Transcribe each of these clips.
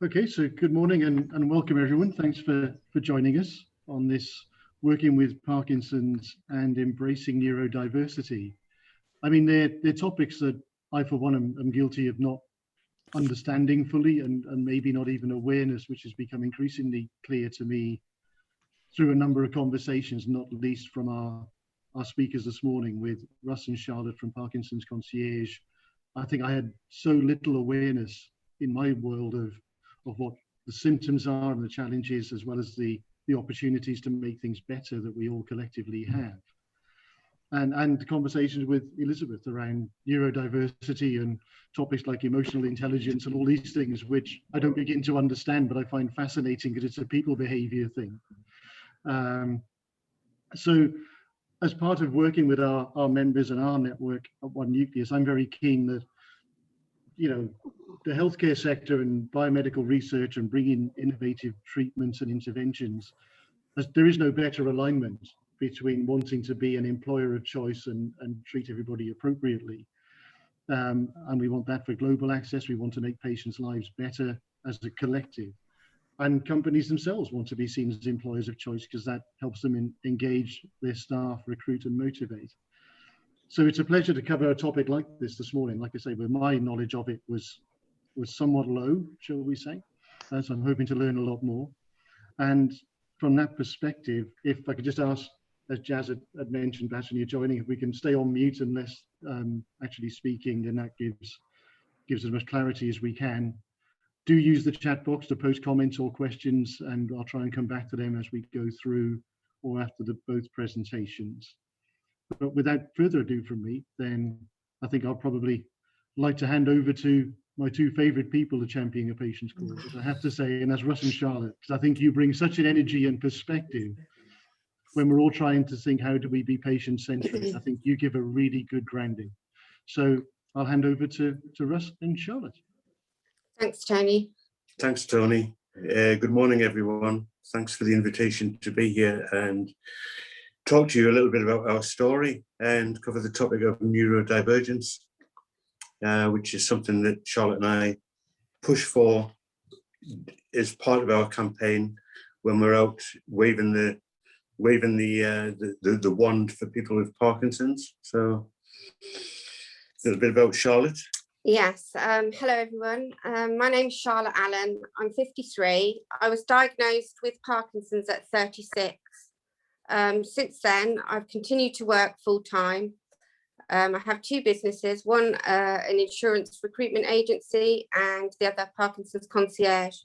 Okay, so good morning and welcome everyone. Thanks for joining us on this Working with Parkinson's and Embracing Neurodiversity. I mean, they're topics that I, for one, am guilty of not understanding fully and maybe not even awareness, which has become increasingly clear to me through a number of conversations, not least from our speakers this morning with Russ and Charlotte from Parkinson's Concierge. I think I had so little awareness in my world of what the symptoms are and the challenges, as well as the opportunities to make things better that we all collectively have. And conversations with Elizabeth around neurodiversity and topics like emotional intelligence and all these things, which I don't begin to understand, but I find fascinating because it's a people behavior thing. So as part of working with our members and our network at One Nucleus, I'm very keen that, you know, the healthcare sector and biomedical research and bringing innovative treatments and interventions, there is no better alignment between wanting to be an employer of choice and treat everybody appropriately. And we want that for global access. We want to make patients' lives better as a collective. And companies themselves want to be seen as employers of choice because that helps them engage their staff, recruit and motivate. So it's a pleasure to cover a topic like this morning. Like I say, where my knowledge of it was somewhat low, shall we say. So I'm hoping to learn a lot more. And from that perspective, if I could just ask, as Jazz had mentioned, perhaps when you're joining, if we can stay on mute unless actually speaking, then that gives as much clarity as we can. Do use the chat box to post comments or questions, and I'll try and come back to them as we go through or after both presentations. But without further ado from me, then I think I'll probably like to hand over to my two favorite people to championing a patient's cause, I have to say, and that's Russ and Charlotte, because I think you bring such an energy and perspective when we're all trying to think, how do we be patient-centric? I think you give a really good grounding. So I'll hand over to Russ and Charlotte. Thanks, Tony. Thanks, Tony. Good morning, everyone. Thanks for the invitation to be here and talk to you a little bit about our story and cover the topic of neurodivergence, which is something that Charlotte and I push for as part of our campaign when we're out waving the wand for people with Parkinson's. So a little bit about Charlotte. Yes, hello everyone. My name's Charlotte Allen. I'm 53. I was diagnosed with Parkinson's at 36. Since then, I've continued to work full time. I have two businesses, one an insurance recruitment agency and the other Parkinson's Concierge.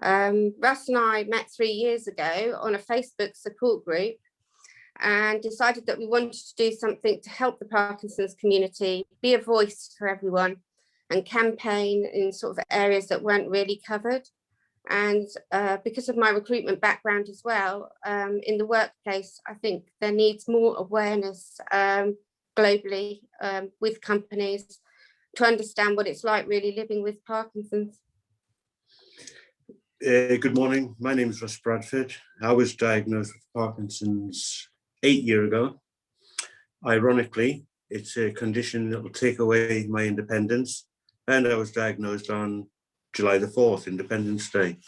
Russ and I met 3 years ago on a Facebook support group and decided that we wanted to do something to help the Parkinson's community, be a voice for everyone and campaign in sort of areas that weren't really covered. And because of my recruitment background as well, in the workplace, I think there needs more awareness globally with companies to understand what it's like really living with Parkinson's. Good morning. My name is Russ Bradford. I was diagnosed with Parkinson's 8 years ago. Ironically, it's a condition that will take away my independence, and I was diagnosed on July the 4th, Independence Day.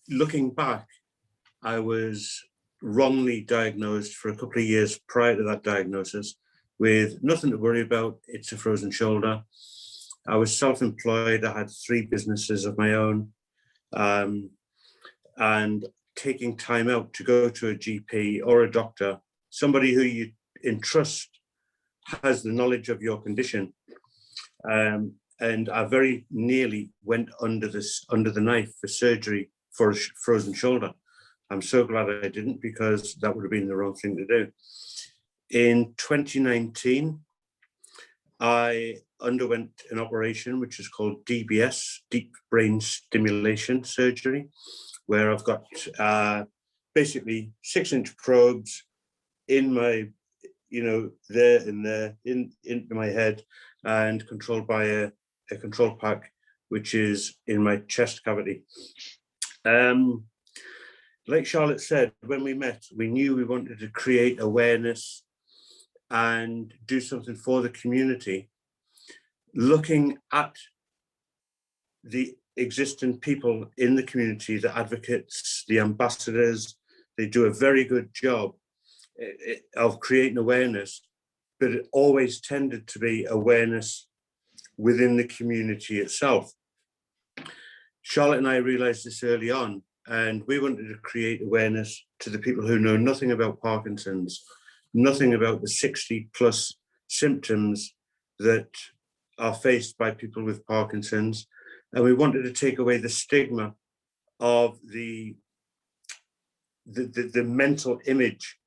Looking back, I was wrongly diagnosed for a couple of years prior to that diagnosis with nothing to worry about. It's a frozen shoulder. I was self-employed. I had 3 businesses of my own, and taking time out to go to a GP or a doctor, somebody who you entrust has the knowledge of your condition. And I very nearly went under the knife for surgery for a frozen shoulder. I'm so glad I didn't, because that would have been the wrong thing to do. In 2019, I underwent an operation which is called DBS, deep brain stimulation surgery, where I've got basically 6-inch probes in my, into my head, and controlled by a control pack, which is in my chest cavity. Like Charlotte said, when we met, we knew we wanted to create awareness and do something for the community. looking at the existing people in the community, the advocates, the ambassadors. They do a very good job of creating awareness, but it always tended to be awareness within the community itself. Charlotte and I realized this early on, and we wanted to create awareness to the people who know nothing about Parkinson's, nothing about the 60+ symptoms that are faced by people with Parkinson's. And we wanted to take away the stigma of the mental image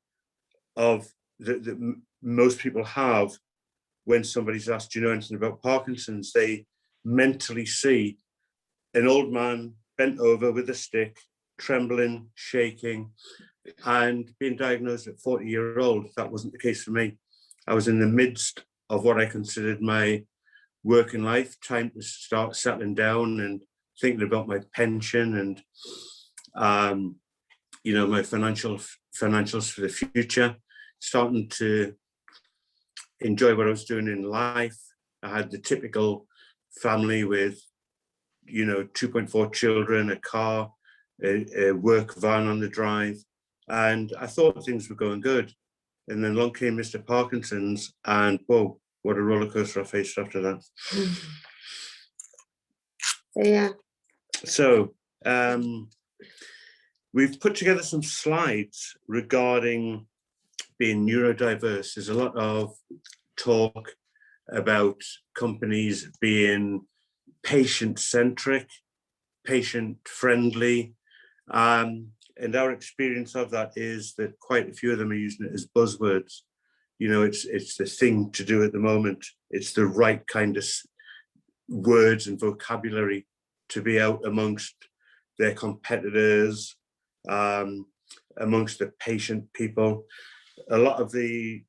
of that most people have when somebody's asked, do you know anything about Parkinson's? They mentally see an old man bent over with a stick, trembling, shaking, and being diagnosed at 40-year-old. That wasn't the case for me. I was in the midst of what I considered my working life, time to start settling down and thinking about my pension and my financials for the future, starting to enjoy what I was doing in life. I had the typical family with 2.4 children, a car, a work van on the drive, and I thought things were going good. And then along came Mr. Parkinson's, and whoa, what a roller coaster I faced after that. Yeah. So we've put together some slides regarding being neurodiverse. There's a lot of talk about companies being patient-centric, patient-friendly, and our experience of that is that quite a few of them are using it as buzzwords. It's the thing to do at the moment. It's the right kind of words and vocabulary to be out amongst their competitors, amongst the patient people. A lot of the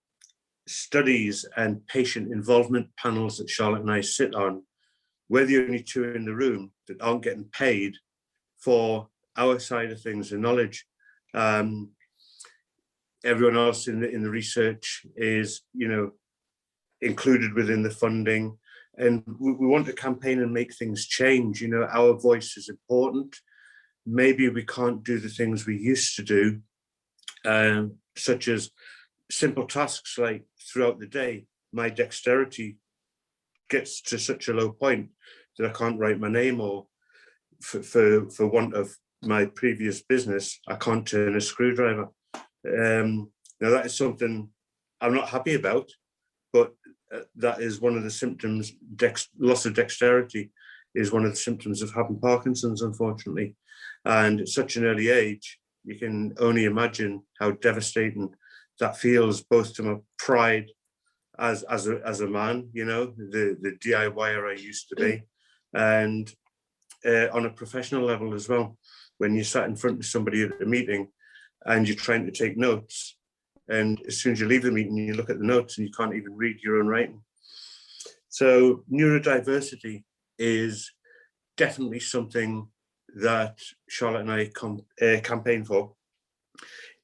studies and patient involvement panels that Charlotte and I sit on, we're the only two in the room that aren't getting paid for our side of things and knowledge. Everyone else in the research is, included within the funding, and we want to campaign and make things change. Our voice is important. Maybe we can't do the things we used to do, such as simple tasks like throughout the day, my dexterity gets to such a low point that I can't write my name, or for want of my previous business, I can't turn a screwdriver. Now that is something I'm not happy about, but that is one of the symptoms. Loss of dexterity is one of the symptoms of having Parkinson's, unfortunately. And at such an early age, you can only imagine how devastating that feels, both to my pride as a man, the DIYer I used to be, and on a professional level as well. When you sat in front of somebody at a meeting and you're trying to take notes, and as soon as you leave the meeting, you look at the notes and you can't even read your own writing. So neurodiversity is definitely something that Charlotte and I campaign for,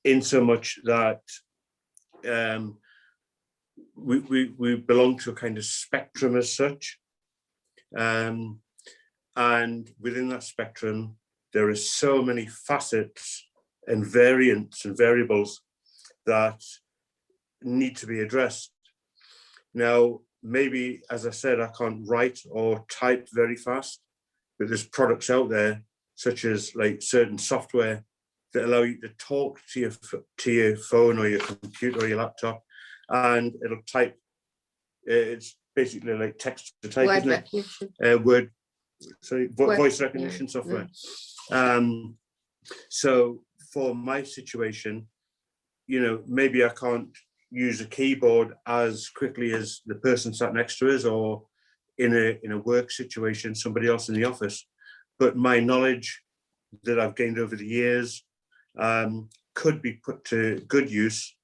in so much that we belong to a kind of spectrum as such. And within that spectrum, there are so many facets and variants and variables that need to be addressed. Now, maybe, as I said, I can't write or type very fast, but there's products out there, such as like certain software that allow you to talk to your phone or your computer or your laptop, and it'll type. It's basically like text to type, Word isn't recognition. it? Voice recognition software. So for my situation, maybe I can't use a keyboard as quickly as the person sat next to us, or in a work situation, somebody else in the office. But my knowledge that I've gained over the years could be put to good use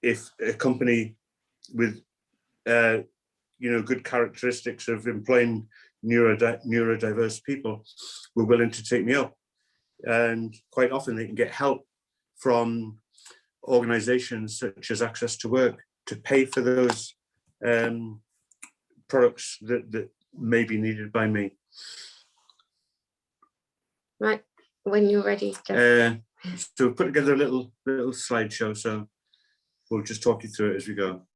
if a company with good characteristics of employing neurodiverse people were willing to take me up. And quite often they can get help from organizations such as Access to Work to pay for those products that may be needed by me. Right, when you're ready. So we've put together a little slideshow, so we'll just talk you through it as we go.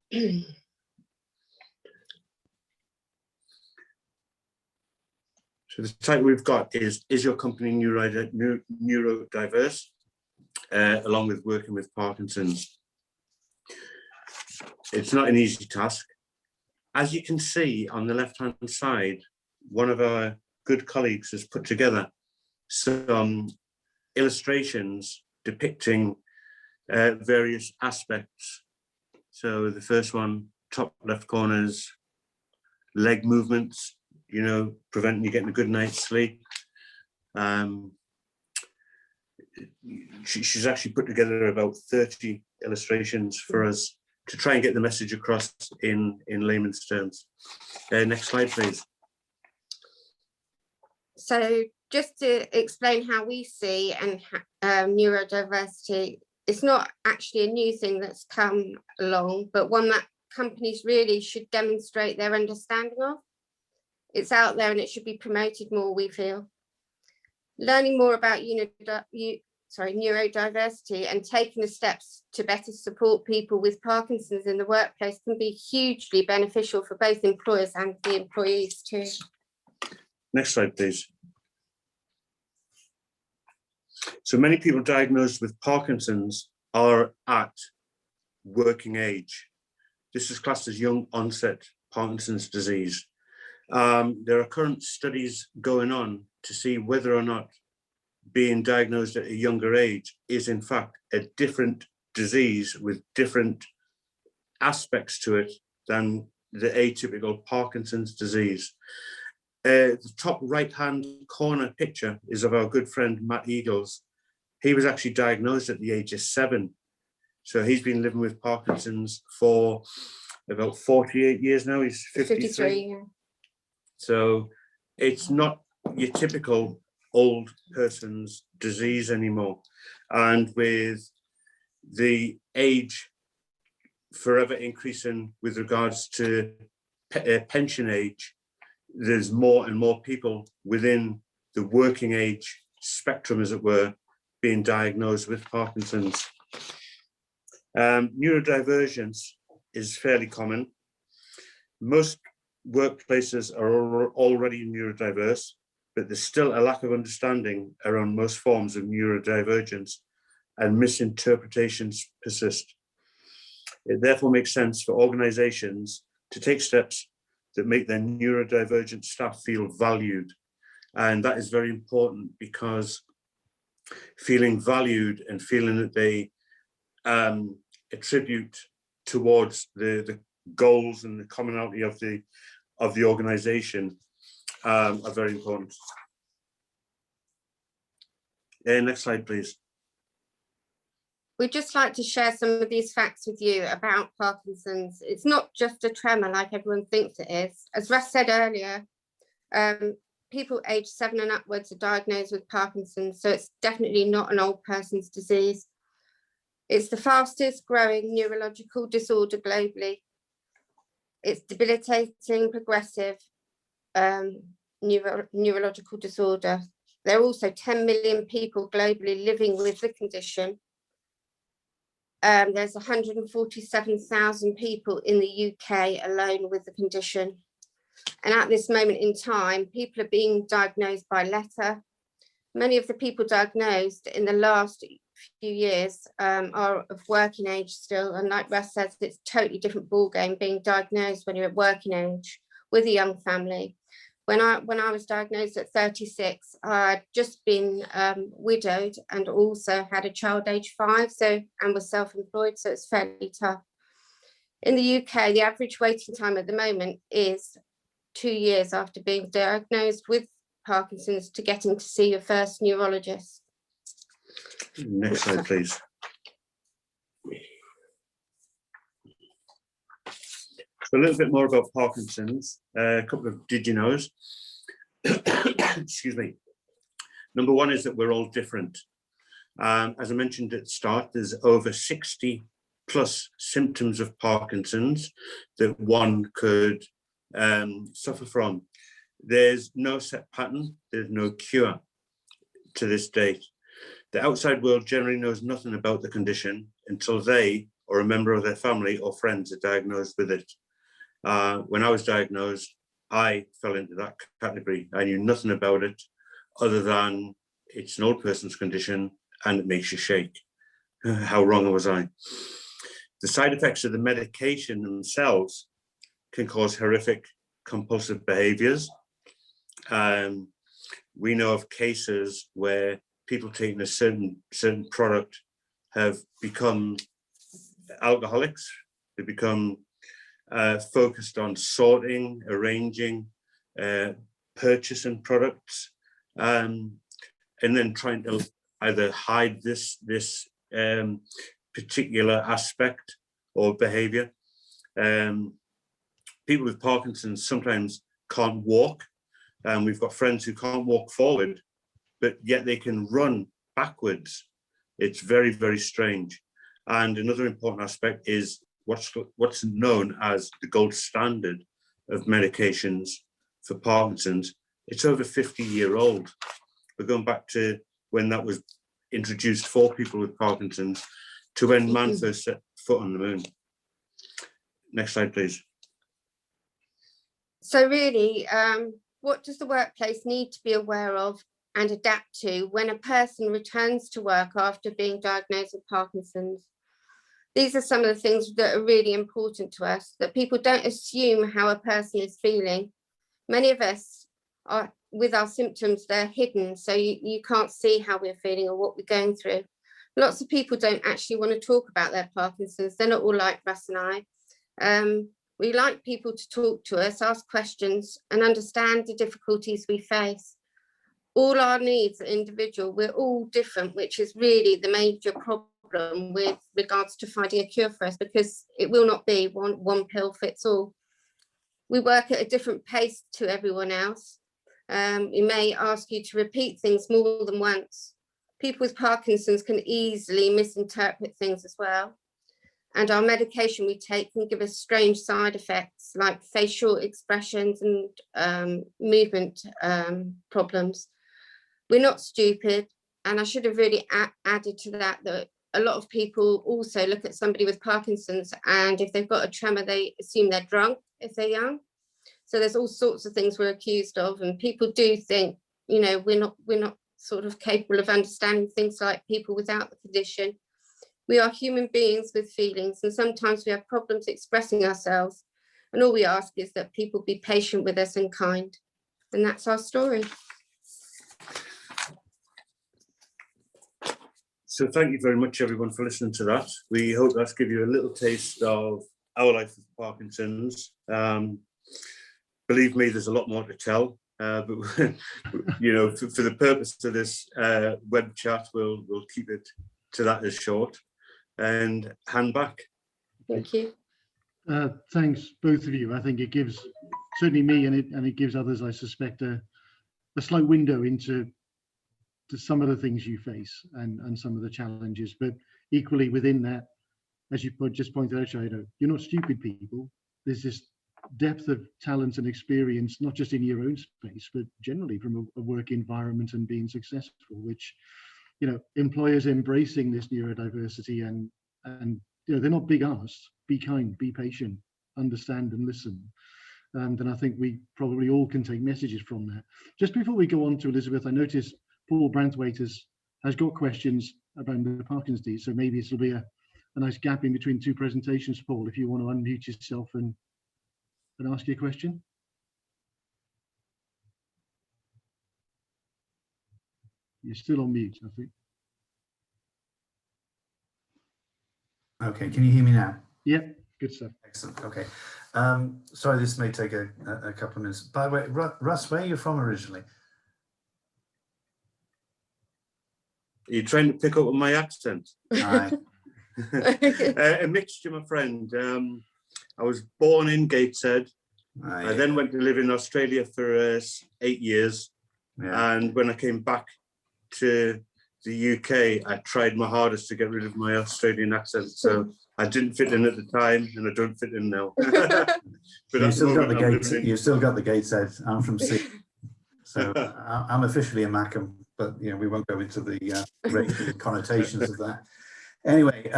So the title we've got is your company neurodiverse, along with working with Parkinson's? It's not an easy task. As you can see on the left-hand side, one of our good colleagues has put together some illustrations depicting various aspects. So the first one, top left corners, leg movements, you know, preventing you getting a good night's sleep. She's actually put together about 30 illustrations for us to try and get the message across in layman's terms. Next slide, please. So just to explain how we see and neurodiversity, it's not actually a new thing that's come along, but one that companies really should demonstrate their understanding of. It's out there and it should be promoted more, we feel. Learning more about neurodiversity and taking the steps to better support people with Parkinson's in the workplace can be hugely beneficial for both employers and the employees too. Next slide, please. So many people diagnosed with Parkinson's are at working age. This is classed as young onset Parkinson's disease. There are current studies going on to see whether or not being diagnosed at a younger age is in fact a different disease with different aspects to it than the atypical Parkinson's disease. The top right-hand corner picture is of our good friend, Matt Eagles. He was actually diagnosed at the age of 7. So he's been living with Parkinson's for about 48 years now. He's 53. Yeah. So it's not your typical old person's disease anymore. And with the age forever increasing with regards to pension age, there's more and more people within the working age spectrum, as it were, being diagnosed with Parkinson's. Neurodivergence is fairly common. Most workplaces are already neurodiverse, but there's still a lack of understanding around most forms of neurodivergence, and misinterpretations persist. It therefore makes sense for organizations to take steps that make their neurodivergent staff feel valued. And that is very important, because feeling valued and feeling that they attribute towards the goals and the commonality of the organization are very important. Next slide, please. We'd just like to share some of these facts with you about Parkinson's. It's not just a tremor like everyone thinks it is. As Russ said earlier, people aged 7 and upwards are diagnosed with Parkinson's, so it's definitely not an old person's disease. It's the fastest growing neurological disorder globally. It's debilitating, progressive neurological disorder. There are also 10 million people globally living with the condition. There's 147,000 people in the UK alone with the condition. And at this moment in time, people are being diagnosed by letter. Many of the people diagnosed in the last few years are of working age still. And like Russ says, it's a totally different ballgame being diagnosed when you're at working age with a young family. When I was diagnosed at 36, I'd just been widowed and also had a child age 5, and was self-employed, so it's fairly tough. In the UK, the average waiting time at the moment is 2 years after being diagnosed with Parkinson's to getting to see your first neurologist. Next slide, please. So a little bit more about Parkinson's, a couple of did you knows. Excuse me. Number one is that we're all different. As I mentioned at the start, there's over 60 plus symptoms of Parkinson's that one could suffer from. There's no set pattern, there's no cure to this date. The outside world generally knows nothing about the condition until they or a member of their family or friends are diagnosed with it. When I was diagnosed, I fell into that category. I knew nothing about it other than it's an old person's condition and it makes you shake. How wrong was I? The side effects of the medication themselves can cause horrific compulsive behaviors. We know of cases where people taking a certain product have become alcoholics. They become focused on sorting, arranging, purchasing products, and then trying to either hide this particular aspect or behavior. People with Parkinson's sometimes can't walk, and we've got friends who can't walk forward, but yet they can run backwards. It's very, very strange. And another important aspect is what's known as the gold standard of medications for Parkinson's. It's over 50-year-old. We're going back to when that was introduced for people with Parkinson's to when man first set foot on the moon. Next slide, please. So really, what does the workplace need to be aware of and adapt to when a person returns to work after being diagnosed with Parkinson's? These are some of the things that are really important to us, that people don't assume how a person is feeling. Many of us are, with our symptoms, they're hidden, so you can't see how we're feeling or what we're going through. Lots of people don't actually want to talk about their Parkinson's. They're not all like Russ and I. We like people to talk to us, ask questions, and understand the difficulties we face. All our needs are individual. We're all different, which is really the major problem with regards to finding a cure for us, because it will not be one pill fits all. We work at a different pace to everyone else. We may ask you to repeat things more than once. People with Parkinson's can easily misinterpret things as well. And our medication we take can give us strange side effects like facial expressions and movement problems. We're not stupid. And I should have really added to that a lot of people also look at somebody with Parkinson's, and if they've got a tremor, they assume they're drunk if they're young. So there's all sorts of things we're accused of, and people do think, you know, we're not sort of capable of understanding things like people without the condition. We are human beings with feelings, and sometimes we have problems expressing ourselves. And all we ask is that people be patient with us and kind. And that's our story. So thank you very much, everyone, for listening to that. We hope that's given you a little taste of our life with Parkinson's. Believe me, there's a lot more to tell. But you know, for the purpose of this web chat, we'll keep it to that as short. And hand back. Thank you. Thanks, both of you. I think it gives certainly me and it gives others, I suspect, a slight window into some of the things you face and some of the challenges. But equally within that, as you just pointed out, Shaido, you're not stupid people. There's this depth of talent and experience, not just in your own space, but generally from a work environment and being successful, which, you know, employers embracing this neurodiversity and you know, they're not big asks. Be kind, be patient, understand and listen. And I think we probably all can take messages from that. Just before we go on to Elizabeth, I noticed Paul Brantwaite has got questions about the Parkinson's disease, so maybe this will be a nice gap in between two presentations, Paul, if you want to unmute yourself and ask your question. You're still on mute, I think. Okay, can you hear me now? Yeah, good stuff. Excellent, okay. Sorry, this may take a couple of minutes. By the way, Russ, where are you from originally? Are you trying to pick up on my accent? Aye. A mixture, my friend. I was born in Gateshead. Aye. I then went to live in Australia for 8 years. Yeah. And when I came back to the UK, I tried my hardest to get rid of my Australian accent. So I didn't fit in at the time, and I don't fit in now. But You still got the gates. You still got the Gateshead. I'm from Sydney, so I'm officially a Mackem. But you know, we won't go into the racial connotations of that. Anyway,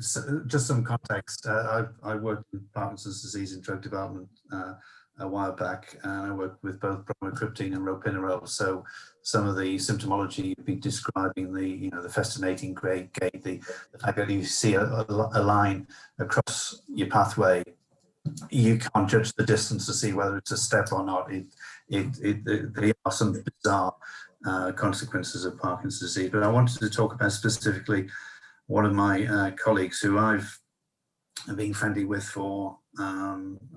so just some context. I worked in Parkinson's disease and drug development a while back, and I worked with both bromocriptine and ropinirole. So some of the symptomology you've been describing, the the festinating gait, the fact that you see a line across your pathway, you can't judge the distance to see whether it's a step or not. There are some bizarre consequences of Parkinson's disease. But I wanted to talk about specifically one of my colleagues who I've been friendly with for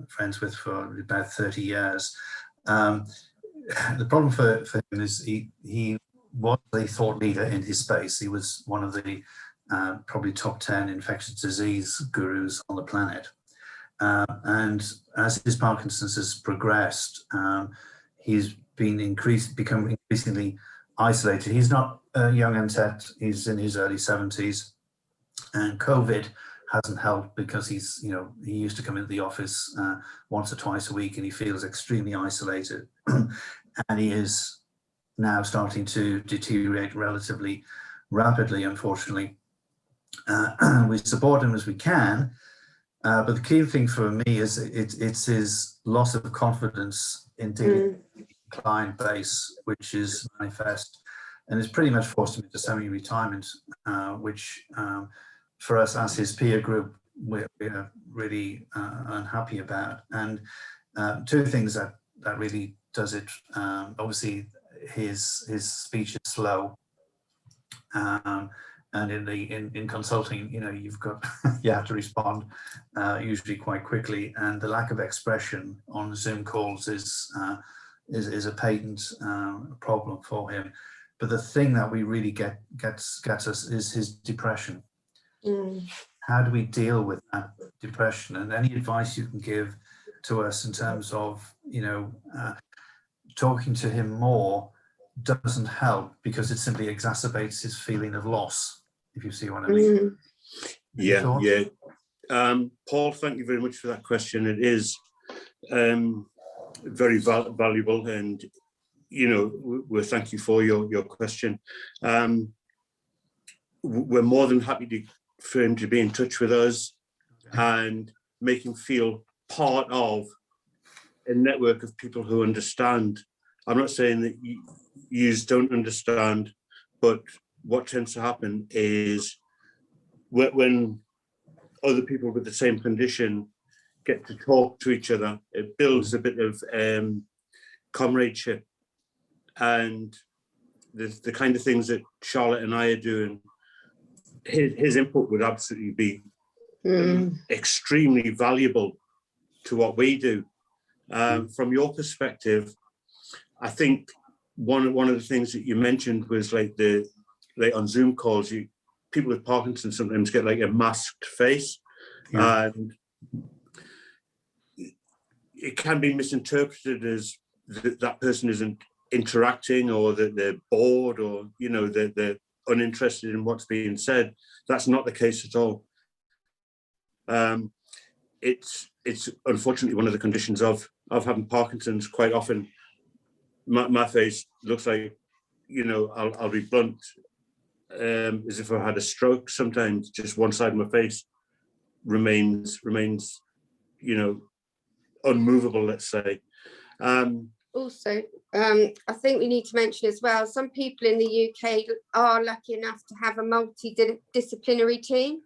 friends with for about 30 years. The problem for him is he was a thought leader in his space. He was one of the probably top 10 infectious disease gurus on the planet. And as his Parkinson's has progressed, he's been become increasingly isolated. He's not young and set. He's in his early 70s, and COVID hasn't helped because he's, he used to come into the office once or twice a week, and he feels extremely isolated. And he is now starting to deteriorate relatively rapidly, unfortunately. We support him as we can, but the key thing for me is it's his loss of confidence in dealing with the client base, which is manifest, and it's pretty much forced him into semi-retirement, which for us as his peer group, we're really unhappy about. And two things that really does it. Obviously, his speech is slow, and in consulting, you've got you have to respond usually quite quickly, and the lack of expression on Zoom calls is a patent problem for him. But the thing that we really gets us is his depression. How do we deal with that depression? And any advice you can give to us in terms of talking to him more doesn't help, because it simply exacerbates his feeling of loss, if you see what I mean. Yeah. Paul, thank you very much for that question. It is very valuable, and we thank you for your question. We're more than happy for him to be in touch with us and make him feel part of a network of people who understand. I'm not saying that you don't understand, but what tends to happen is when other people with the same condition get to talk to each other, it builds a bit of comradeship, and the kind of things that Charlotte and I are doing. His input would absolutely be extremely valuable to what we do. From your perspective, I think one of the things that you mentioned was like on Zoom calls, people with Parkinson's sometimes get like a masked face, and it can be misinterpreted as that person isn't interacting, or that they're bored, or that they're uninterested in what's being said. That's not the case at all. It's unfortunately one of the conditions of having Parkinson's. Quite often my face looks like, I'll be blunt, as if I had a stroke. Sometimes just one side of my face remains unmovable, let's say. Also, I think we need to mention as well, some people in the UK are lucky enough to have a multidisciplinary team.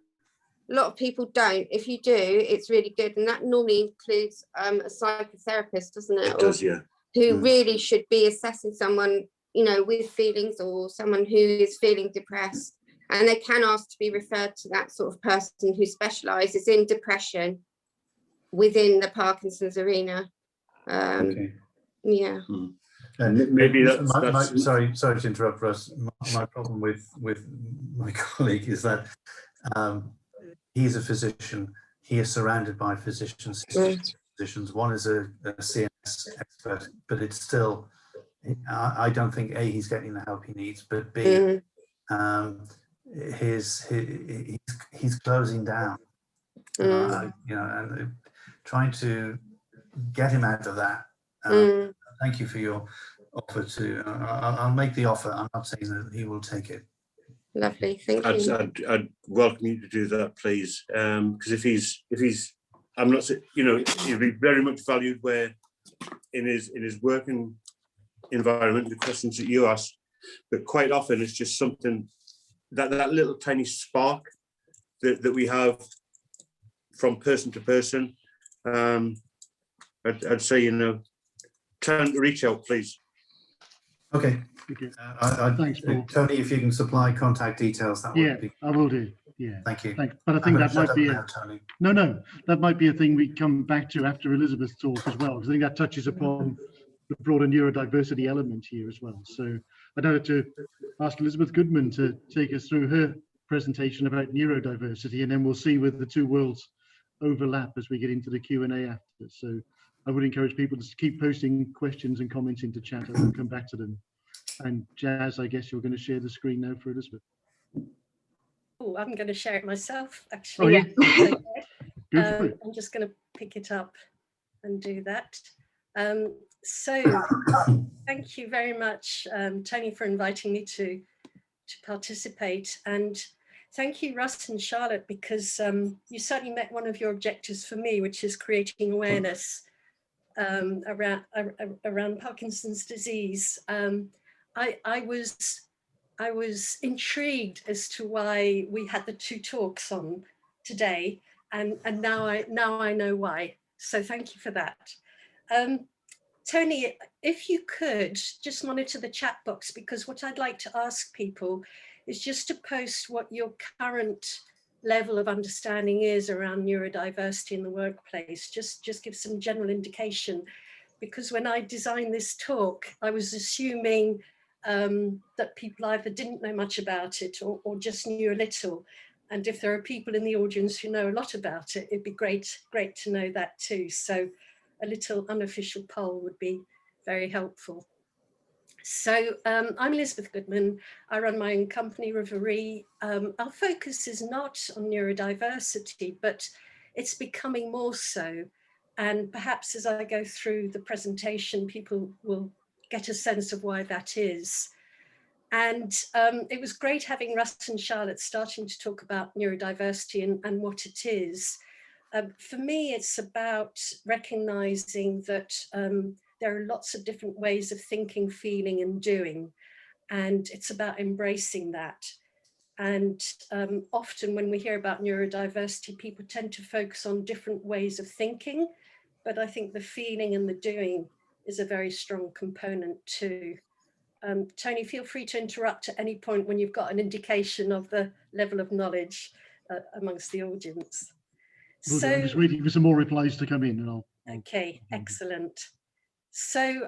A lot of people don't. If you do, it's really good, and that normally includes a psychotherapist, doesn't it? It does, yeah. Who really should be assessing someone, with feelings, or someone who is feeling depressed, and they can ask to be referred to that sort of person who specialises in depression within the Parkinson's arena. Okay. Yeah. And maybe that's sorry to interrupt, Russ. My problem with my colleague is that he's a physician. He is surrounded by physicians. One is a CNS expert, but it's still I don't think A, he's getting the help he needs, but B, he's closing down. You know, and trying to get him out of that. Thank you for your offer to. I'll make the offer. I'm not saying that he will take it. Lovely, thank you. I'd welcome you to do that, please, because if he's, I'm not, you know, he'll be very much valued where in his working environment, the questions that you ask, but quite often it's just something that little tiny spark that we have from person to person. I'd say, you know, time to reach out, please. Okay. Thanks, Paul. Tony, if you can supply contact details, that would be. I will do. Yeah. Thank you. Thanks. But I think that might be Tony. No, that might be a thing we come back to after Elizabeth's talk as well, because I think that touches upon the broader neurodiversity element here as well. So I'd like to ask Elizabeth Goodman to take us through her presentation about neurodiversity, and then we'll see whether the two worlds overlap as we get into the Q&A after. So I would encourage people to keep posting questions and comments into chat, and we'll come back to them. And Jazz, I guess you're going to share the screen now for Elizabeth. Oh, I'm going to share it myself, actually. Oh, yeah. I'm just going to pick it up and do that. So thank you very much, Tony, for inviting me to participate. And thank you, Russ and Charlotte, because you certainly met one of your objectives for me, which is creating awareness around Parkinson's disease. I was intrigued as to why we had the two talks on today, and now I know why. So thank you for that. Tony, if you could just monitor the chat box, because what I'd like to ask people is just to post what your current level of understanding is around neurodiversity in the workplace. Just give some general indication, because when I designed this talk, I was assuming that people either didn't know much about it or just knew a little. And if there are people in the audience who know a lot about it, it'd be great to know that too. So a little unofficial poll would be very helpful. So I'm Elizabeth Goodman. I run my own company, Reverie. Our focus is not on neurodiversity, but it's becoming more so. And perhaps as I go through the presentation, people will get a sense of why that is. And it was great having Russ and Charlotte starting to talk about neurodiversity and what it is. For me, it's about recognizing that there are lots of different ways of thinking, feeling, and doing. And it's about embracing that. And often when we hear about neurodiversity, people tend to focus on different ways of thinking, but I think the feeling and the doing is a very strong component too. Tony, feel free to interrupt at any point when you've got an indication of the level of knowledge amongst the audience. So, I'm just waiting for some more replies to come in. And I'll okay, excellent. So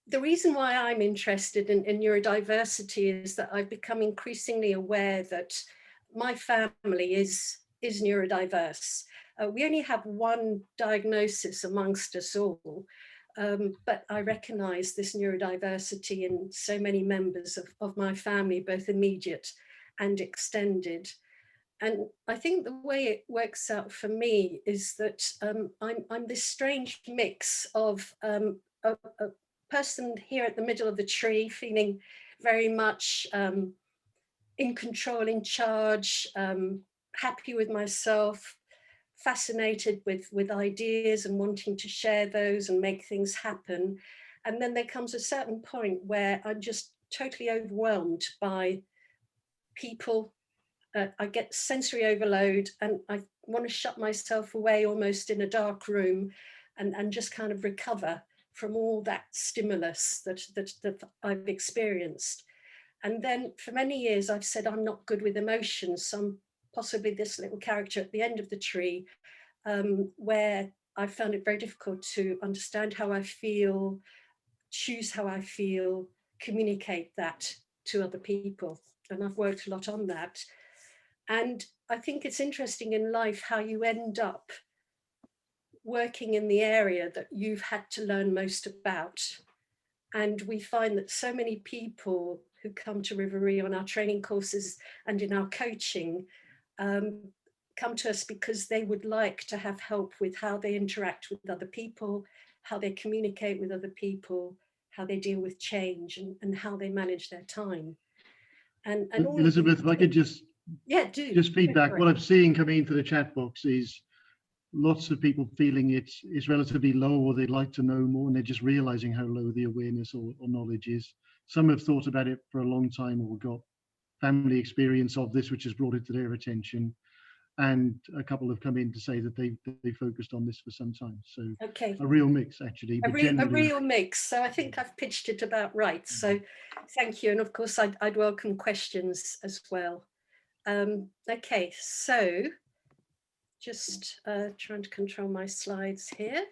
the reason why I'm interested in neurodiversity is that I've become increasingly aware that my family is neurodiverse. We only have one diagnosis amongst us all, but I recognize this neurodiversity in so many members of my family, both immediate and extended. And I think the way it works out for me is that I'm this strange mix of a person here at the middle of the tree, feeling very much in control, in charge, happy with myself, fascinated with ideas and wanting to share those and make things happen. And then there comes a certain point where I'm just totally overwhelmed by people. I get sensory overload and I want to shut myself away almost in a dark room and just kind of recover from all that stimulus that I've experienced. And then for many years, I've said I'm not good with emotions. So I'm possibly this little character at the end of the tree, where I found it very difficult to understand how I feel, choose how I feel, communicate that to other people. And I've worked a lot on that. And I think it's interesting in life how you end up working in the area that you've had to learn most about. And we find that so many people who come to Riveree on our training courses and in our coaching come to us because they would like to have help with how they interact with other people, how they communicate with other people, how they deal with change, and how they manage their time. And all Elizabeth, if I could just feedback, what I'm seeing coming into the chat box is lots of people feeling it's relatively low, or they'd like to know more, and they're just realizing how low the awareness or knowledge is. Some have thought about it for a long time or got family experience of this, which has brought it to their attention. And a couple have come in to say that they focused on this for some time. So okay, a real mix, actually. a real mix. So I think I've pitched it about right. So thank you. And of course, I'd welcome questions as well. Okay, so just trying to control my slides here.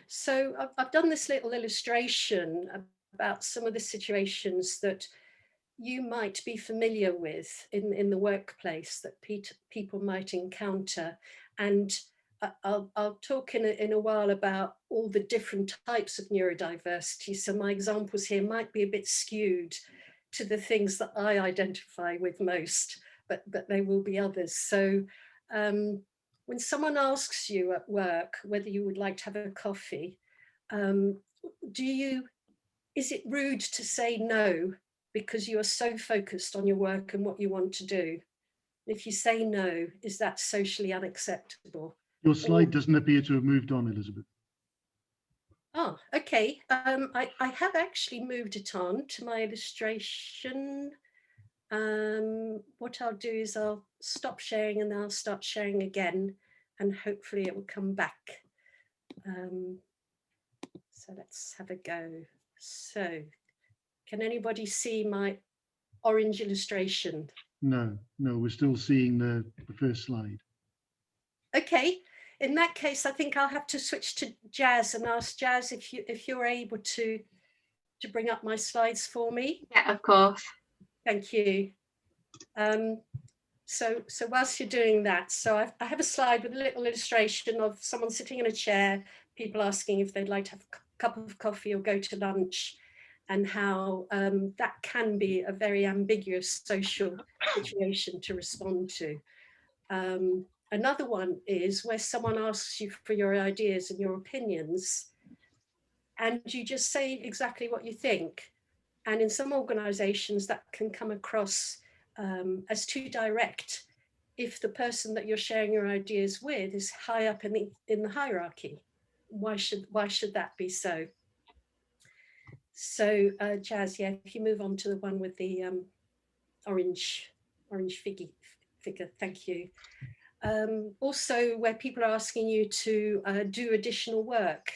So I've done this little illustration about some of the situations that you might be familiar with in the workplace that people might encounter. And I'll talk in a while about all the different types of neurodiversity. So my examples here might be a bit skewed to the things that I identify with most, but there will be others. So when someone asks you at work whether you would like to have a coffee, is it rude to say no because you are so focused on your work and what you want to do? If you say no, is that socially unacceptable? Your slide doesn't appear to have moved on, Elizabeth. Oh, okay. I have actually moved it on to my illustration. What I'll do is I'll stop sharing and I'll start sharing again, and hopefully it will come back. So let's have a go. So can anybody see my orange illustration? No, we're still seeing the first slide. Okay, in that case, I think I'll have to switch to Jazz and ask Jazz if you're able to bring up my slides for me. Yeah, of course. Thank you. So whilst you're doing that, so I have a slide with a little illustration of someone sitting in a chair, people asking if they'd like to have a cup of coffee or go to lunch, and how that can be a very ambiguous social situation to respond to. Another one is where someone asks you for your ideas and your opinions, and you just say exactly what you think. And in some organizations that can come across as too direct if the person that you're sharing your ideas with is high up in the hierarchy. Why should that be so? So Jazz, yeah, if you move on to the one with the orange figure, thank you. Also, where people are asking you to do additional work,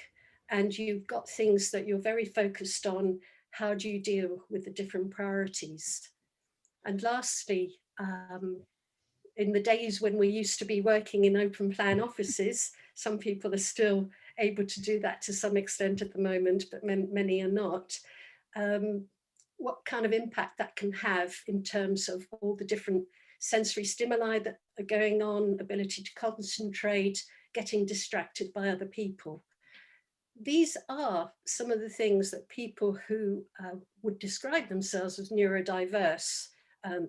and you've got things that you're very focused on, how do you deal with the different priorities? And lastly, in the days when we used to be working in open plan offices, some people are still able to do that to some extent at the moment, but many are not. What kind of impact that can have in terms of all the different sensory stimuli that are going on, ability to concentrate, getting distracted by other people. These are some of the things that people who would describe themselves as neurodiverse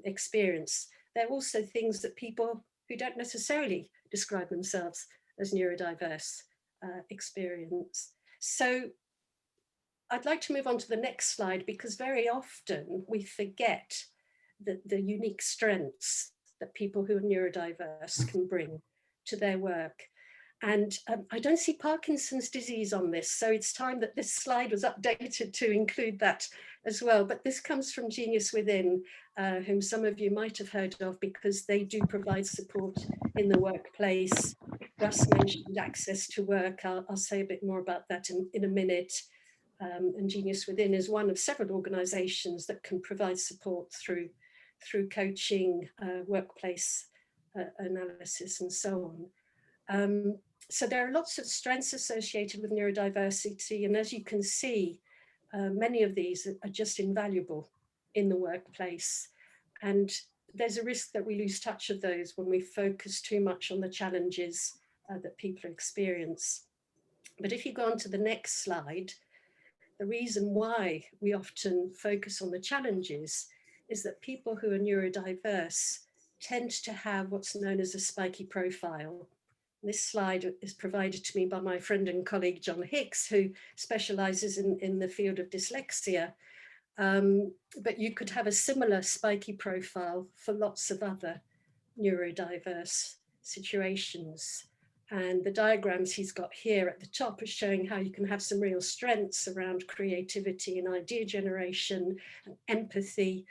experience. They're also things that people who don't necessarily describe themselves as neurodiverse experience. So I'd like to move on to the next slide, because very often we forget the unique strengths that people who are neurodiverse can bring to their work. And I don't see Parkinson's disease on this, so it's time that this slide was updated to include that as well. But this comes from Genius Within, whom some of you might have heard of, because they do provide support in the workplace. Russ mentioned access to work. I'll say a bit more about that in a minute. And Genius Within is one of several organisations that can provide support through coaching, workplace analysis, and so on. So there are lots of strengths associated with neurodiversity, and as you can see, many of these are just invaluable in the workplace. And there's a risk that we lose touch of those when we focus too much on the challenges that people experience. But if you go on to the next slide, the reason why we often focus on the challenges is that people who are neurodiverse tend to have what's known as a spiky profile. This slide is provided to me by my friend and colleague John Hicks, who specialises in the field of dyslexia. But you could have a similar spiky profile for lots of other neurodiverse situations. And the diagrams he's got here at the top are showing how you can have some real strengths around creativity and idea generation and empathy,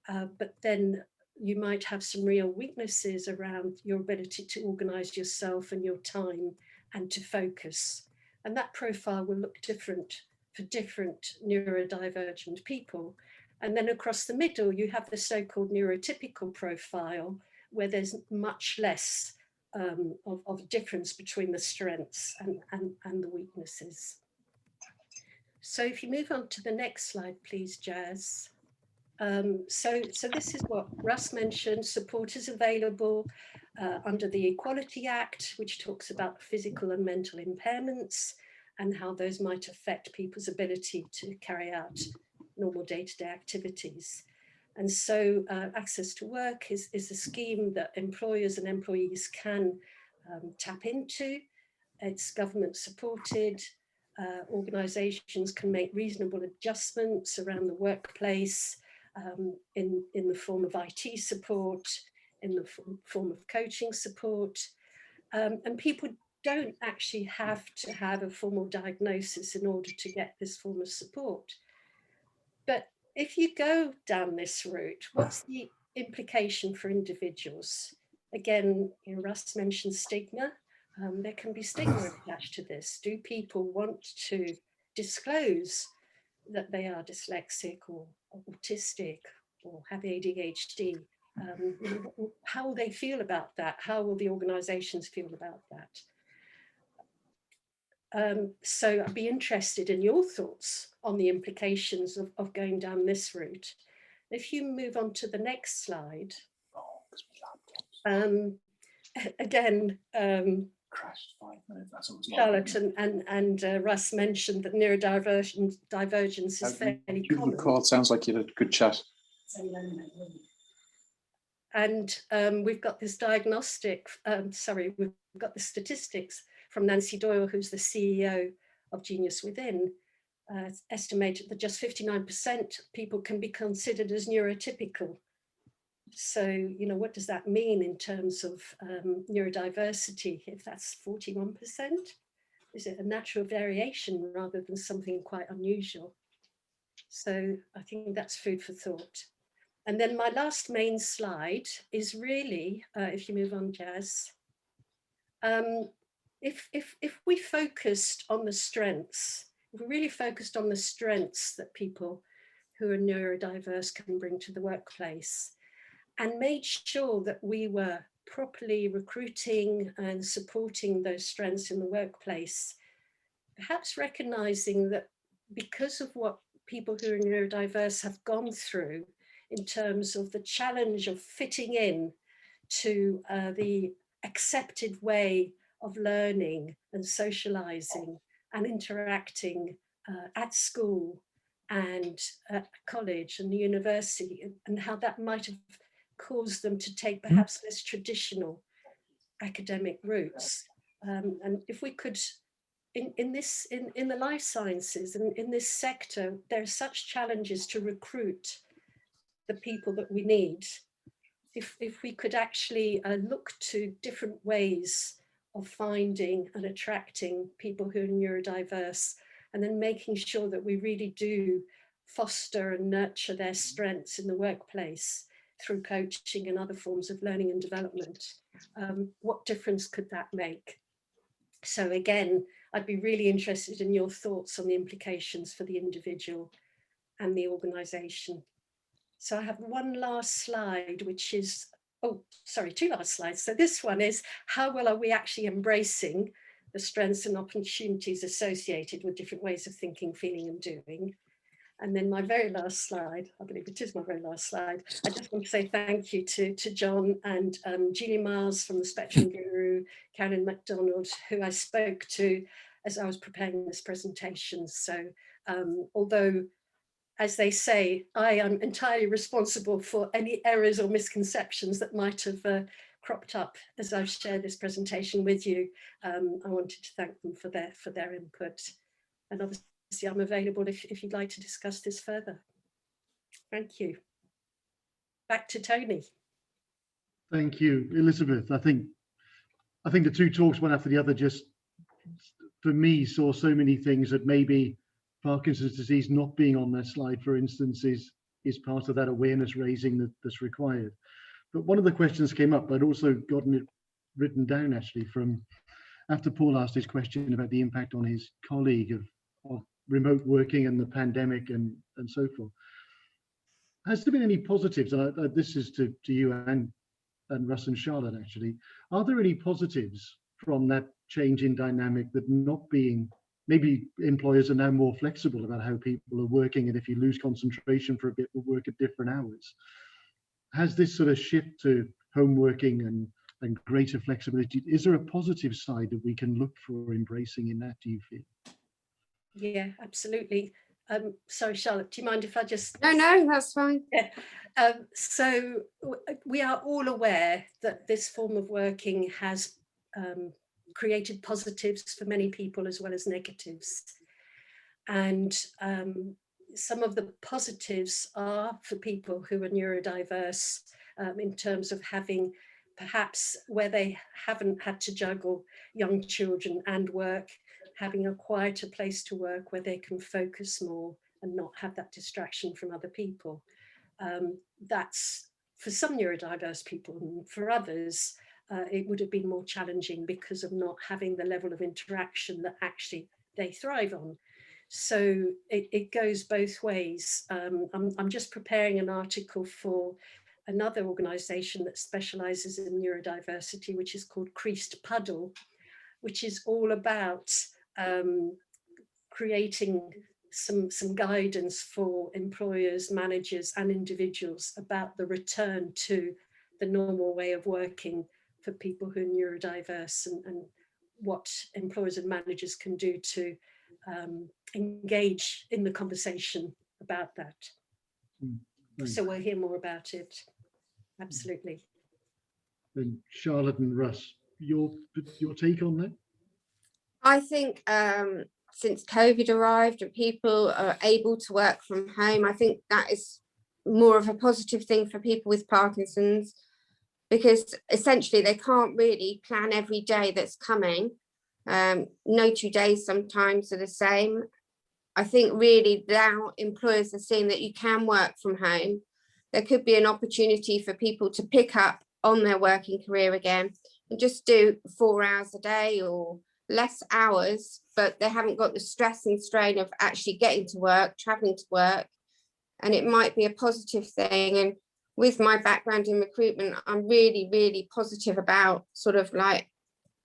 but then you might have some real weaknesses around your ability to organize yourself and your time and to focus. And that profile will look different for different neurodivergent people. And then across the middle, you have the so-called neurotypical profile, where there's much less of difference between the strengths and the weaknesses. So if you move on to the next slide, please, Jazz. So this is what Russ mentioned. Support is available under the Equality Act, which talks about physical and mental impairments and how those might affect people's ability to carry out normal day-to-day activities. And so access to work is a scheme that employers and employees can tap into. It's government supported. Organisations can make reasonable adjustments around the workplace in the form of IT support, in the form of coaching support. And people don't actually have to have a formal diagnosis in order to get this form of support. But if you go down this route, what's the implication for individuals? Again, Russ mentioned stigma. There can be stigma attached to this. Do people want to disclose that they are dyslexic or autistic or have ADHD? How will they feel about that? How will the organisations feel about that? So I'd be interested in your thoughts on the implications of going down this route. If you move on to the next slide, again, crashed 5 minutes. That's what Charlotte and Russ mentioned that neurodivergence is fairly common. Record sounds like you had a good chat. And we've got this diagnostic, we've got the statistics from Nancy Doyle, who's the CEO of Genius Within, estimated that just 59% of people can be considered as neurotypical. So, what does that mean in terms of neurodiversity? If that's 41%, is it a natural variation rather than something quite unusual? So I think that's food for thought. And then my last main slide is really, if you move on, Jazz, if we focused on the strengths, if we really focused on the strengths that people who are neurodiverse can bring to the workplace, and made sure that we were properly recruiting and supporting those strengths in the workplace, perhaps recognizing that because of what people who are neurodiverse have gone through in terms of the challenge of fitting in to the accepted way of learning and socializing and interacting at school and at college and the university, and how that might have caused them to take perhaps less traditional academic routes. And if we could, in the life sciences and in this sector, there are such challenges to recruit the people that we need. If we could actually look to different ways of finding and attracting people who are neurodiverse, and then making sure that we really do foster and nurture their strengths in the workplace through coaching and other forms of learning and development, what difference could that make? So again, I'd be really interested in your thoughts on the implications for the individual and the organisation. So I have one last slide, which is, two last slides. So this one is, how well are we actually embracing the strengths and opportunities associated with different ways of thinking, feeling and doing? And then my very last slide, I believe it is my very last slide, I just want to say thank you to John and Julie Miles from the Spectrum Guru, Karen MacDonald, who I spoke to as I was preparing this presentation. So although, as they say, I am entirely responsible for any errors or misconceptions that might have cropped up as I've shared this presentation with you, I wanted to thank them for their input. And obviously I'm available if you'd like to discuss this further. Thank you. Back to Tony. Thank you, Elizabeth. I think the two talks, one after the other, just for me saw so many things that maybe Parkinson's disease not being on that slide, for instance, is part of that awareness raising that's required. But one of the questions came up, I'd also gotten it written down actually from after Paul asked his question about the impact on his colleague of remote working and the pandemic and so forth. Has there been any positives? And this is to you and Russ and Charlotte actually. Are there any positives from that change in dynamic that not being, maybe employers are now more flexible about how people are working, and if you lose concentration for a bit, will work at different hours? Has this sort of shift to home working and greater flexibility, is there a positive side that we can look for embracing in that, do you feel? Yeah, absolutely. Sorry, Charlotte, do you mind if I just... No, that's fine. Yeah. So we are all aware that this form of working has created positives for many people as well as negatives. And some of the positives are for people who are neurodiverse in terms of having perhaps where they haven't had to juggle young children and work, having a quieter place to work where they can focus more and not have that distraction from other people. That's for some neurodiverse people, and for others, it would have been more challenging because of not having the level of interaction that actually they thrive on. So it goes both ways. I'm just preparing an article for another organisation that specialises in neurodiversity, which is called Creased Puddle, which is all about creating some guidance for employers, managers and individuals about the return to the normal way of working for people who are neurodiverse, and what employers and managers can do to engage in the conversation about that. So we'll hear more about it. Absolutely. And Charlotte and Russ, your take on that? I think since COVID arrived and people are able to work from home, I think that is more of a positive thing for people with Parkinson's, because essentially they can't really plan every day that's coming. No 2 days sometimes are the same. I think really now employers are seeing that you can work from home. There could be an opportunity for people to pick up on their working career again and just do 4 hours a day or less hours, but they haven't got the stress and strain of actually getting to work, traveling to work, and it might be a positive thing. And with my background in recruitment, I'm really, really positive about sort of like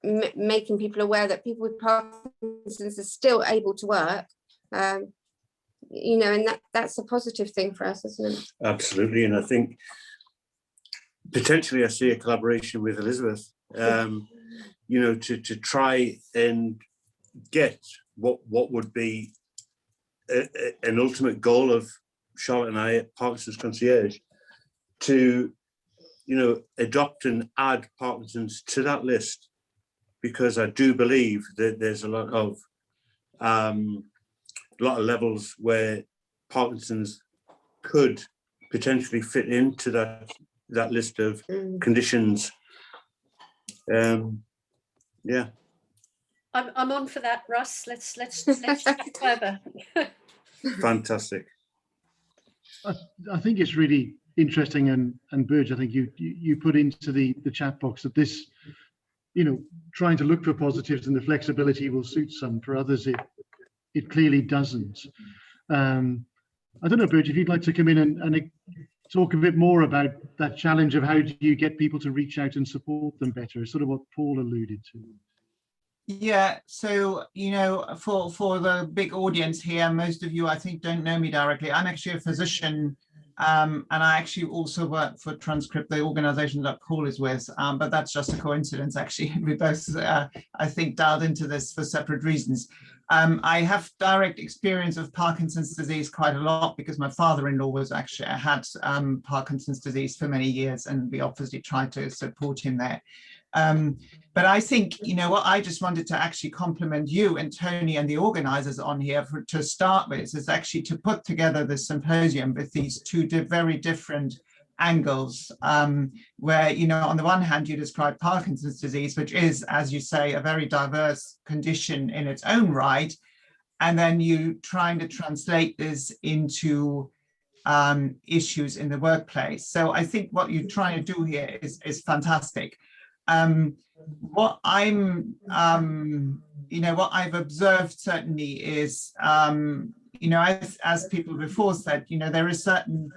making people aware that people with Parkinson's are still able to work, you know, and that's a positive thing for us, isn't it? Absolutely. And I think potentially I see a collaboration with Elizabeth, you know, to try and get what would be an ultimate goal of Charlotte and I at Parkinson's Concierge, to, you know, adopt and add Parkinson's to that list, because I do believe that there's a lot of levels where Parkinson's could potentially fit into that list of conditions. Yeah, I'm on for that, Russ. Let's chat further. Fantastic. I think it's really interesting, and Burge, I think you put into the chat box that this, you know, trying to look for positives and the flexibility will suit some. For others, it clearly doesn't. I don't know, Burge, if you'd like to come in and talk a bit more about that challenge of how do you get people to reach out and support them better, sort of what Paul alluded to. Yeah, so, you know, for the big audience here, most of you, I think, don't know me directly. I'm actually a physician and I actually also work for Transcript, the organization that Paul is with, but that's just a coincidence, actually. We both, I think, dialed into this for separate reasons. I have direct experience of Parkinson's disease quite a lot because my father-in-law was actually had Parkinson's disease for many years, and we obviously tried to support him there. But I think, you know what, I just wanted to actually compliment you and Tony and the organizers on here to start with, is actually to put together this symposium with these two very different angles, where, you know, on the one hand, you describe Parkinson's disease, which is, as you say, a very diverse condition in its own right. And then you trying to translate this into issues in the workplace. So I think what you're trying to do here is fantastic. What I'm, you know, what I've observed certainly is, you know, as people before said, you know, there is certain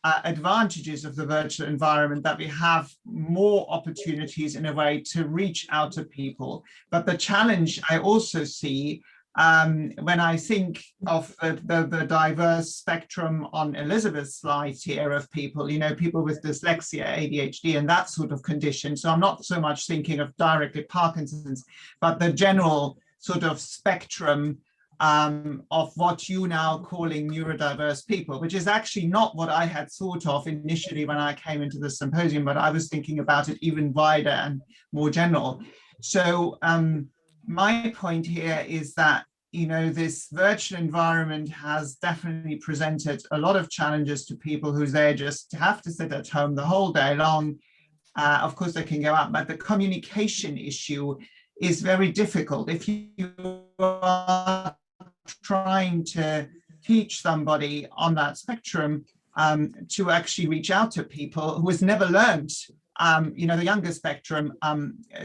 advantages of the virtual environment, that we have more opportunities in a way to reach out to people. But the challenge I also see when I think of the diverse spectrum on Elizabeth's slides here of people, you know, people with dyslexia, ADHD, and that sort of condition. So I'm not so much thinking of directly Parkinson's, but the general sort of spectrum of what you now calling neurodiverse people, which is actually not what I had thought of initially when I came into the symposium, but I was thinking about it even wider and more general. So my point here is that, you know, this virtual environment has definitely presented a lot of challenges to people who they just have to sit at home the whole day long. Of course, they can go out, but the communication issue is very difficult. If you are trying to teach somebody on that spectrum to actually reach out to people who has never learned, you know, the younger spectrum,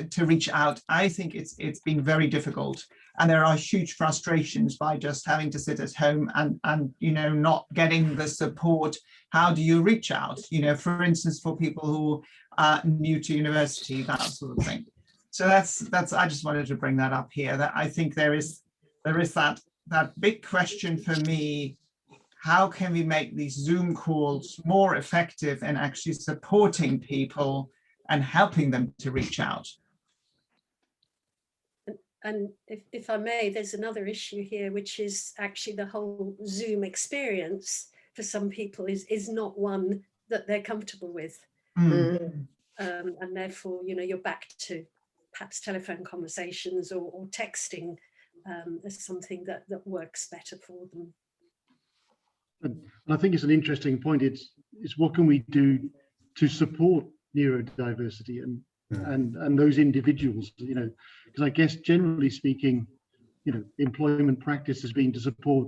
to reach out, I think it's been very difficult. And there are huge frustrations by just having to sit at home and you know, not getting the support. How do you reach out? You know, for instance, for people who are new to university, that sort of thing. So that's I just wanted to bring that up here, that I think there is that big question for me: how can we make these Zoom calls more effective in actually supporting people and helping them to reach out? And if I may, there's another issue here, which is actually the whole Zoom experience for some people is not one that they're comfortable with. And therefore, you know, you're back to perhaps telephone conversations or texting as something that works better for them. And I think it's an interesting point. It's what can we do to support neurodiversity and those individuals, you know, because I guess generally speaking, you know, employment practice has been to support,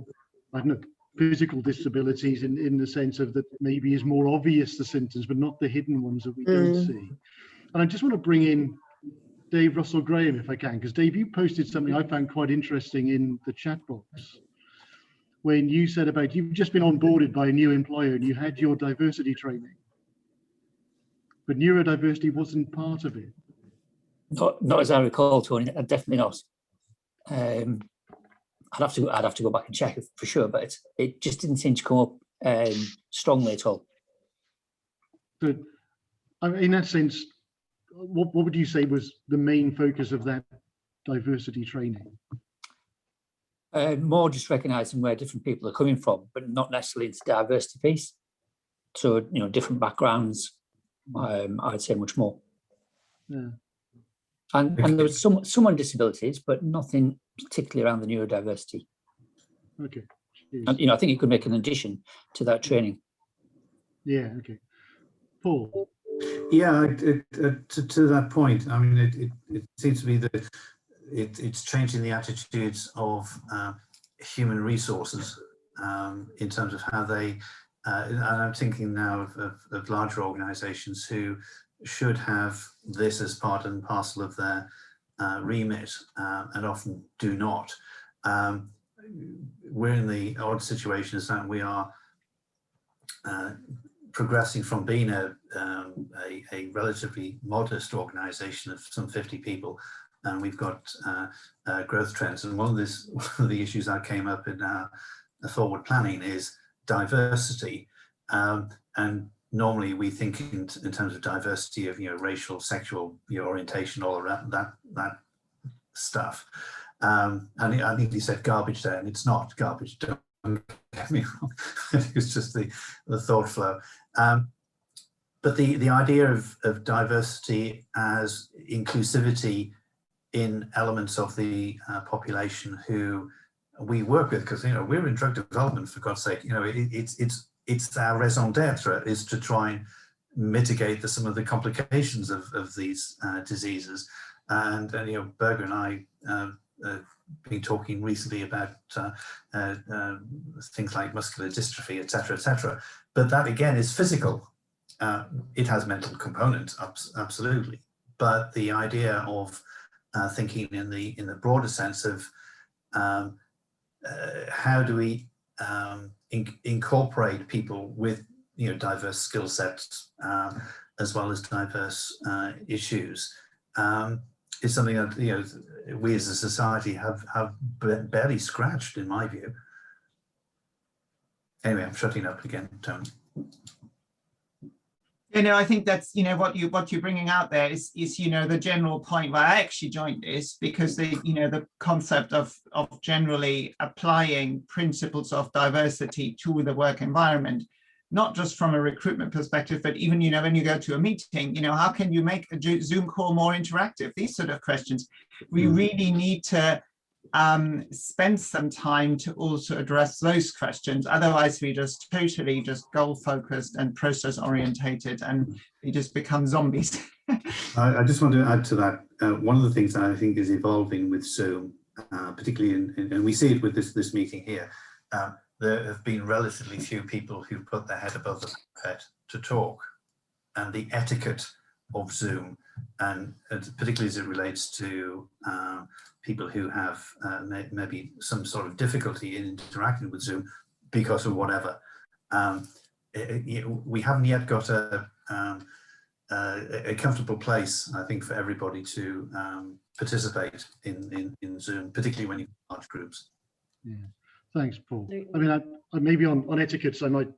I don't know, physical disabilities in the sense of that maybe is more obvious the symptoms, but not the hidden ones that we don't see. And I just want to bring in Dave Russell Graham, if I can, because Dave, you posted something I found quite interesting in the chat box when you said about you've just been onboarded by a new employer and you had your diversity training, but neurodiversity wasn't part of it. Not as I recall, Tony. Definitely not. I'd have to go back and check it for sure, but it just didn't seem to come up strongly at all. So, in that sense, what would you say was the main focus of that diversity training? More just recognising where different people are coming from, but not necessarily into the diversity piece. So, you know, different backgrounds. I'd say much more. Yeah. And there was some on disabilities, but nothing particularly around the neurodiversity. Okay. And, you know, I think you could make an addition to that training. Yeah. Okay. Paul. Yeah, to that point, I mean, it seems to be that it's changing the attitudes of human resources in terms of how they, and I'm thinking now of larger organizations who should have this as part and parcel of their remit and often do not. We're in the odd situation is that we are progressing from being a relatively modest organization of some 50 people, and we've got growth trends. And one of the issues that came up in the forward planning is diversity. And normally we think in terms of diversity of, racial, sexual, orientation, all around that stuff. And I think he said garbage there, and it's not garbage, don't get me wrong. It's just the thought flow. But the idea of diversity as inclusivity in elements of the population who we work with, because we're in drug development, for God's sake. It's our raison d'etre is to try and mitigate some of the complications of these diseases. And Berger and I been talking recently about things like muscular dystrophy, etc., etc. But that again is physical. It has mental component, absolutely. But the idea of thinking in the broader sense of how do we incorporate people with diverse skill sets as well as diverse issues is something that we as a society have barely scratched, in my view. Anyway, I'm shutting up again, Tony. I think that's what you're bringing out there is the general point why I actually joined this, because the concept of generally applying principles of diversity to the work environment, not just from a recruitment perspective, but even when you go to a meeting, how can you make a Zoom call more interactive? These sort of questions. We really need to spend some time to also address those questions. Otherwise, we just totally goal focused and process orientated, and we just become zombies. I just want to add to that. One of the things that I think is evolving with Zoom, particularly and we see it with this meeting here, there have been relatively few people who put their head above the parapet to talk, and the etiquette of Zoom, and particularly as it relates to people who have maybe some sort of difficulty in interacting with Zoom because of whatever. We haven't yet got a comfortable place, I think, for everybody to participate in Zoom, particularly when you have large groups. Yeah. Thanks, Paul. I mean, I maybe on etiquettes, I might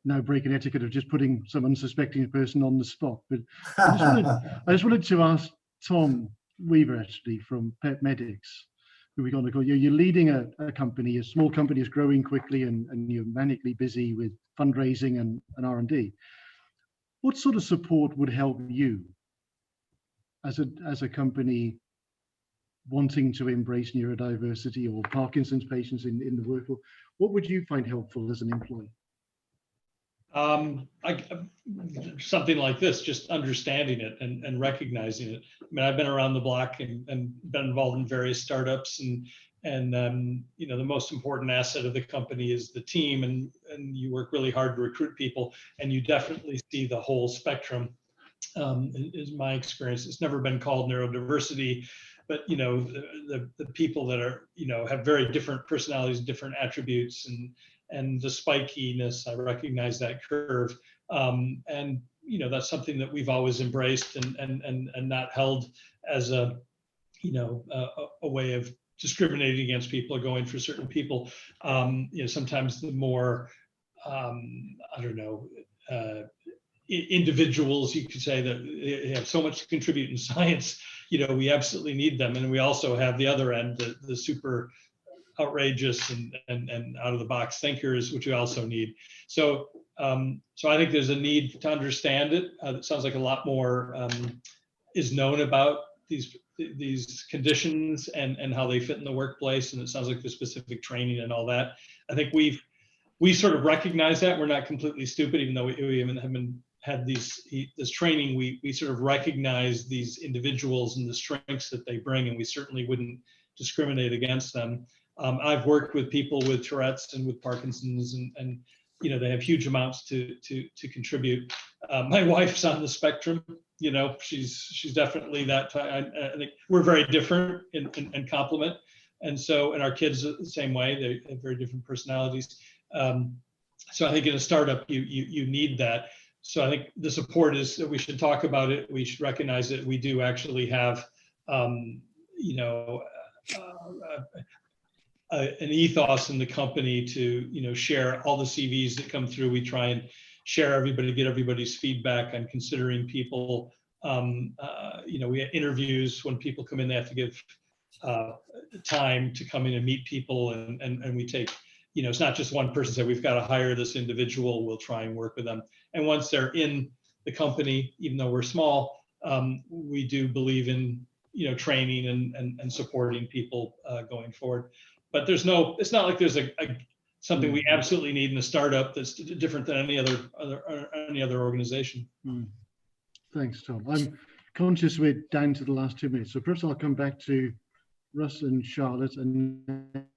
now break an etiquette of just putting some unsuspecting person on the spot. But I just wanted to ask Tom Weaver, actually, from Pet Medics, who we're going to call you. You're leading a company, a small company is growing quickly, and you're manically busy with fundraising and R&D. What sort of support would help you as a company wanting to embrace neurodiversity or Parkinson's patients in the workforce? What would you find helpful as an employee? Something like this, just understanding it and recognizing it. I mean, I've been around the block and been involved in various startups, and the most important asset of the company is the team, and you work really hard to recruit people, and you definitely see the whole spectrum. Is my experience. It's never been called neurodiversity, but the people that are have very different personalities, different attributes, and the spikiness, I recognize that curve. And that's something that we've always embraced and not held as a way of discriminating against people or going for certain people. Sometimes the more, individuals, you could say, that they have so much to contribute in science, we absolutely need them. And we also have the other end, the super outrageous and out of the box thinkers, which we also need. So I think there's a need to understand it. It sounds like a lot more is known about these conditions and how they fit in the workplace. And it sounds like there's specific training and all that. I think we sort of recognize that. We're not completely stupid, even though we haven't had this training. We sort of recognize these individuals and the strengths that they bring, and we certainly wouldn't discriminate against them. I've worked with people with Tourette's and with Parkinson's, and they have huge amounts to contribute. My wife's on the spectrum. She's definitely that. I think we're very different in complement, and our kids are the same way. They have very different personalities. So I think in a startup, you need that. So I think the support is that we should talk about it. We should recognize that we do actually have, an ethos in the company to, share all the CVs that come through. We try and share everybody, get everybody's feedback on considering people. We have interviews when people come in, they have to give time to come in and meet people, and we take, it's not just one person said, we've got to hire this individual, we'll try and work with them. And once they're in the company, even though we're small, we do believe in, training and supporting people going forward. But it's not like there's something we absolutely need in a startup that's different than any other organization. Thanks, Tom. I'm conscious we're down to the last 2 minutes, so perhaps I'll come back to Russ and Charlotte and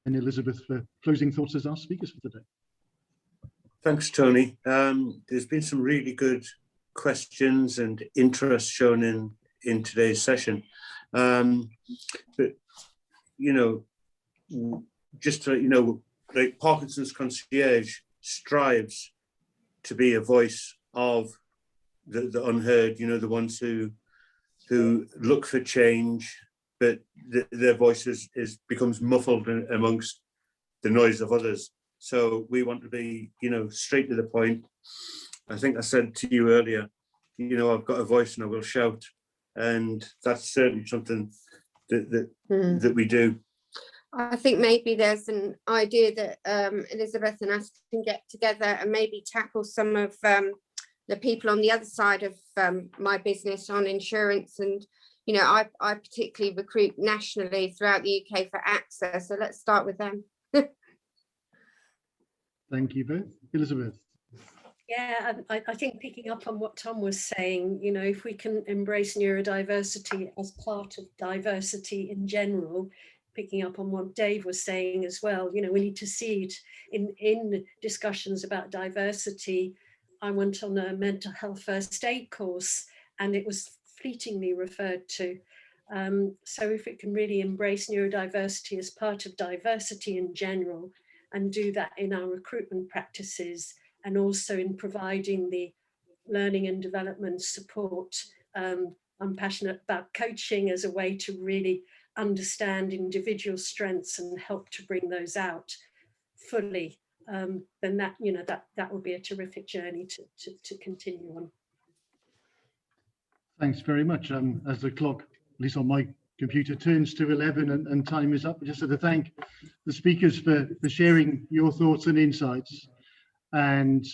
Elizabeth for closing thoughts as our speakers for today. Thanks, Tony. There's been some really good questions and interest shown in today's session. But, just to, like Parkinson's Concierge strives to be a voice of the unheard, the ones who look for change, but their voice becomes muffled amongst the noise of others. So we want to be, straight to the point. I think I said to you earlier, I've got a voice and I will shout. And that's certainly something that we do. I think maybe there's an idea that Elizabeth and us can get together and maybe tackle some of the people on the other side of my business on insurance. And, I particularly recruit nationally throughout the UK for AXA. So let's start with them. Thank you both. Elizabeth. Yeah, I think picking up on what Tom was saying, if we can embrace neurodiversity as part of diversity in general, picking up on what Dave was saying as well, we need to see it in discussions about diversity. I went on a mental health first aid course and it was fleetingly referred to. So if it can really embrace neurodiversity as part of diversity in general and do that in our recruitment practices, and also in providing the learning and development support. I'm passionate about coaching as a way to really understand individual strengths and help to bring those out fully. Then that will be a terrific journey to continue on. Thanks very much. As the clock, at least on my computer, turns to 11 and time is up, I just have to thank the speakers for sharing your thoughts and insights. And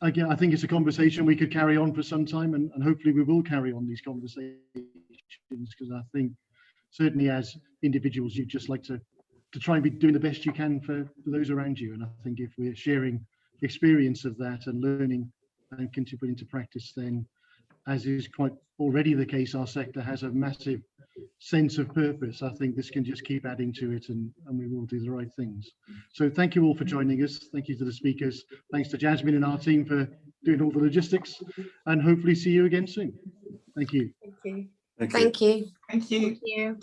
again, I think it's a conversation we could carry on for some time, and hopefully we will carry on these conversations, because I think certainly as individuals, you'd just like to try and be doing the best you can for those around you. And I think if we're sharing experience of that and learning and continuing to practice, then, as is quite already the case, our sector has a massive sense of purpose. I think this can just keep adding to it, and we will do the right things. So thank you all for joining us. Thank you to the speakers. Thanks to Jasmine and our team for doing all the logistics, and hopefully see you again soon. Thank you. Thank you. Thank you. Thank you. Thank you. Thank you.